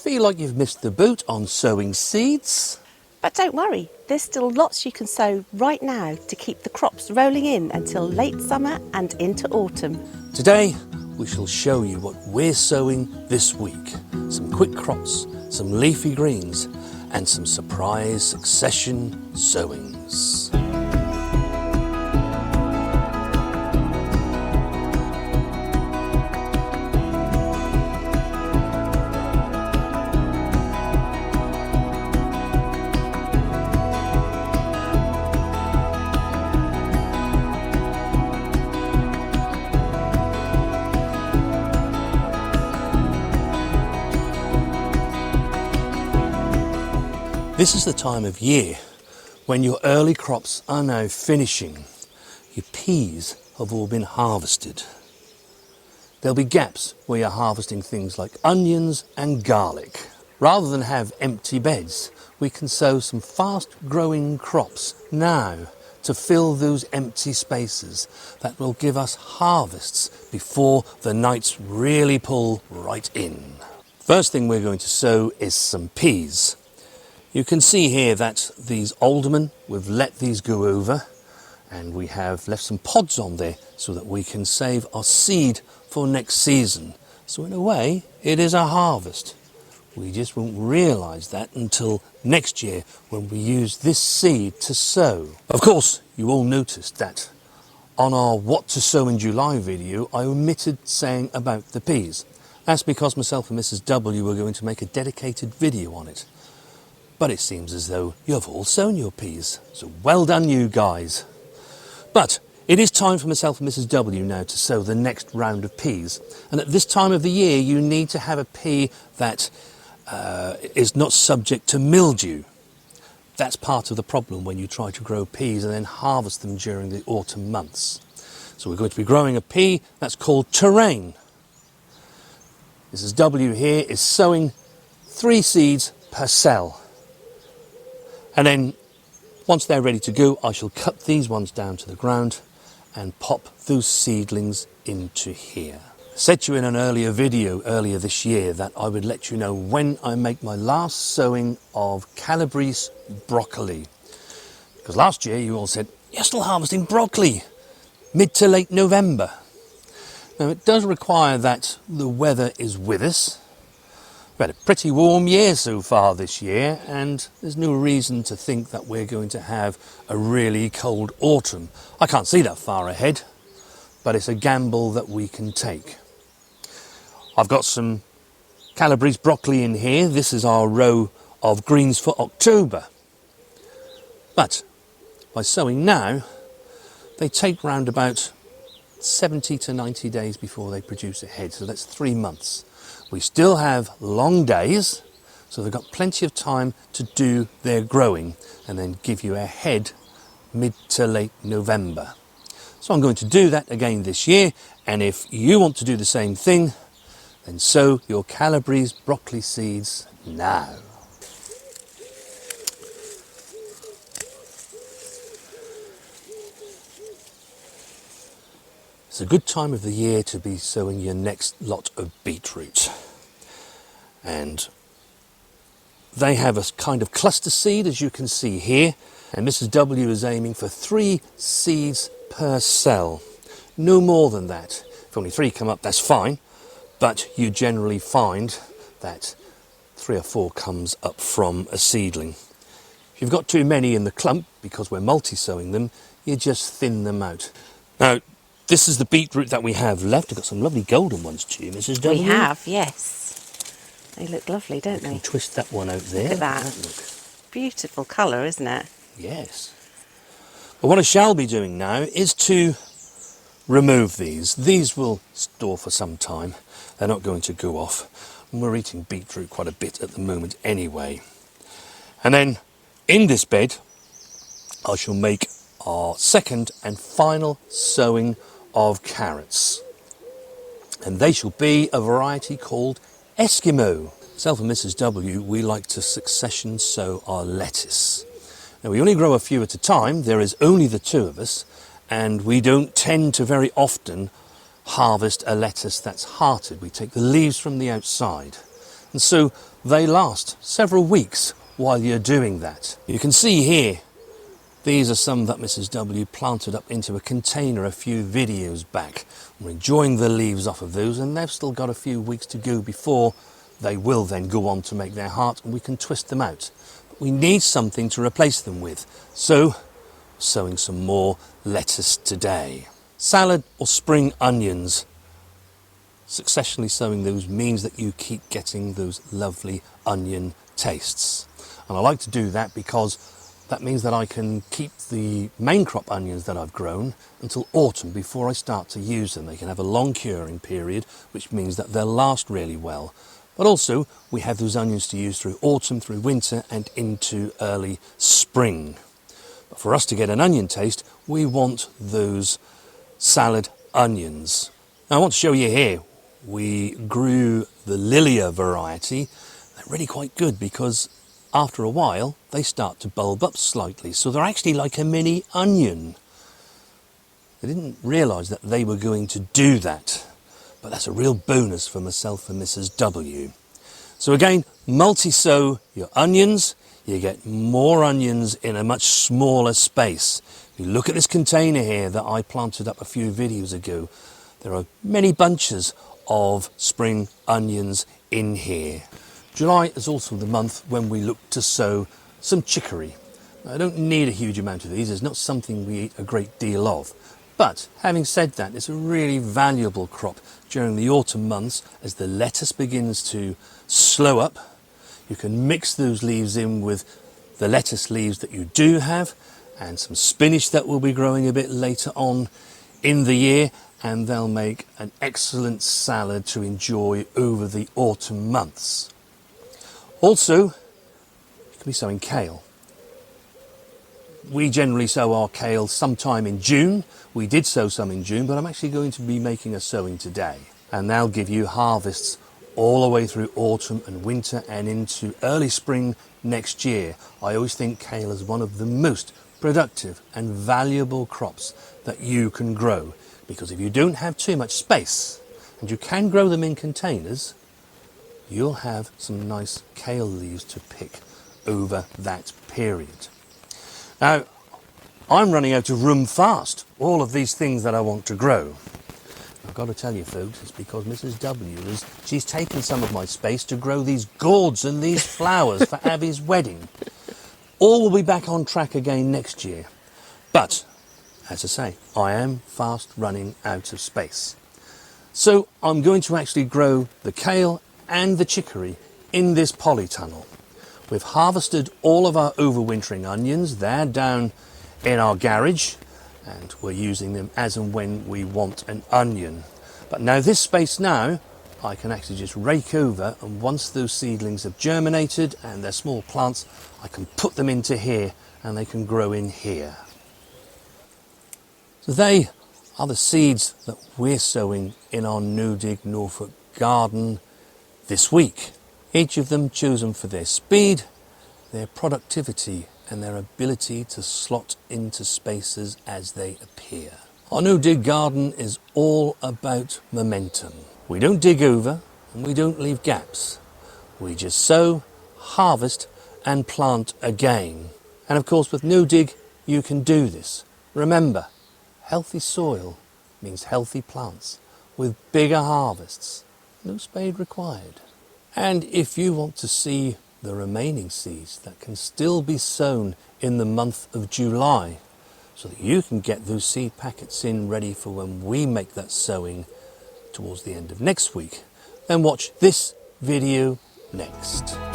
Feel like you've missed the boat on sowing seeds? But don't worry, there's still lots you can sow right now to keep the crops rolling in until late summer and into autumn. Today, we shall show you what we're sowing this week. Some quick crops, some leafy greens, and some surprise succession sowings. This is the time of year when your early crops are now finishing. Your peas have all been harvested. There'll be gaps where you're harvesting things like onions and garlic. Rather than have empty beds, we can sow some fast-growing crops now to fill those empty spaces that will give us harvests before the nights really pull right in. First thing we're going to sow is some peas. You can see here that these aldermen, we've let these go over, and we have left some pods on there so that we can save our seed for next season. So in a way, it is a harvest. We just won't realise that until next year when we use this seed to sow. Of course, you all noticed that on our What to Sow in July video, I omitted saying about the peas. That's because myself and Mrs. W were going to make a dedicated video on it. But it seems as though you've all sown your peas, so well done you guys. But it is time for myself and Mrs. W now to sow the next round of peas. And at this time of the year, you need to have a pea that is not subject to mildew. That's part of the problem when you try to grow peas and then harvest them during the autumn months. So we're going to be growing a pea that's called terrain. Mrs. W here is sowing 3 seeds per cell. And then, once they're ready to go, I shall cut these ones down to the ground and pop those seedlings into here. I said to you in an earlier video earlier this year that I would let you know when I make my last sowing of Calabrese broccoli. Because last year you all said, you're still harvesting broccoli, mid to late November. Now it does require that the weather is with us. We've had a pretty warm year so far this year, and there's no reason to think that we're going to have a really cold autumn. I can't see that far ahead, but it's a gamble that we can take. I've got some Calabrese broccoli in here. This is our row of greens for October. But by sowing now, they take round about 70 to 90 days before they produce a head, so that's 3 months. We still have long days, so they've got plenty of time to do their growing and then give you a head mid to late November. So I'm going to do that again this year, and if you want to do the same thing, then sow your Calabrese broccoli seeds now. It's a good time of the year to be sowing your next lot of beetroot. And they have a kind of cluster seed, as you can see here. And Mrs. W is aiming for 3 seeds per cell. No more than that. If only 3 come up, that's fine. But you generally find that 3 or 4 comes up from a seedling. If you've got too many in the clump, because we're multi-sowing them, you just thin them out. Now, this is the beetroot that we have left. I've got some lovely golden ones too, Mrs. W. We have, yes. They look lovely, don't they? You can twist that one out there. Look at that. Beautiful colour, isn't it? Yes. But what I shall be doing now is to remove these. These will store for some time. They're not going to go off. And we're eating beetroot quite a bit at the moment anyway. And then in this bed, I shall make our second and final sowing of carrots, and they shall be a variety called Eskimo. Myself and Mrs. W, we like to succession sow our lettuce. Now we only grow a few at a time, there is only the 2 of us, and we don't tend to very often harvest a lettuce that's hearted. We take the leaves from the outside. and so they last several weeks while you're doing that. You can see here, these are some that Mrs. W planted up into a container a few videos back. We're enjoying the leaves off of those, and they've still got a few weeks to go before they will then go on to make their heart and we can twist them out. But we need something to replace them with, so sowing some more lettuce today. Salad or spring onions, successionally sowing those means that you keep getting those lovely onion tastes. And I like to do that because that means that I can keep the main crop onions that I've grown until autumn before I start to use them. They can have a long curing period, which means that they'll last really well. But also, we have those onions to use through autumn, through winter and into early spring. But for us to get an onion taste, we want those salad onions. Now I want to show you here, we grew the Lilia variety. They're really quite good because after a while they start to bulb up slightly, so they're actually like a mini onion. I didn't realise that they were going to do that, but that's a real bonus for myself and Mrs. W. So again, multi-sow your onions, you get more onions in a much smaller space. If you look at this container here that I planted up a few videos ago, there are many bunches of spring onions in here. July is also the month when we look to sow some chicory. Now, I don't need a huge amount of these, it's not something we eat a great deal of. But having said that, it's a really valuable crop during the autumn months as the lettuce begins to slow up. You can mix those leaves in with the lettuce leaves that you do have and some spinach that will be growing a bit later on in the year, and they'll make an excellent salad to enjoy over the autumn months. Also, you can be sowing kale. We generally sow our kale sometime in June. We did sow some in June, but I'm actually going to be making a sowing today, and they'll give you harvests all the way through autumn and winter and into early spring next year. I always think kale is one of the most productive and valuable crops that you can grow, because if you don't have too much space and you can grow them in containers, you'll have some nice kale leaves to pick over that period. Now, I'm running out of room fast. All of these things that I want to grow. I've got to tell you folks, it's because Mrs. W she's taken some of my space to grow these gourds and these flowers for Abby's wedding. All will be back on track again next year. But, as I say, I am fast running out of space. So I'm going to actually grow the kale and the chicory in this polytunnel. We've harvested all of our overwintering onions. They're down in our garage and we're using them as and when we want an onion. But now this space now, I can actually just rake over, and once those seedlings have germinated and they're small plants, I can put them into here and they can grow in here. So they are the seeds that we're sowing in our No Dig Norfolk garden this week. Each of them chosen for their speed, their productivity and their ability to slot into spaces as they appear. Our No Dig garden is all about momentum. We don't dig over and we don't leave gaps. We just sow, harvest and plant again. And of course with No Dig you can do this. Remember, healthy soil means healthy plants with bigger harvests. No spade required. And if you want to see the remaining seeds that can still be sown in the month of July, so that you can get those seed packets in ready for when we make that sowing towards the end of next week, then watch this video next.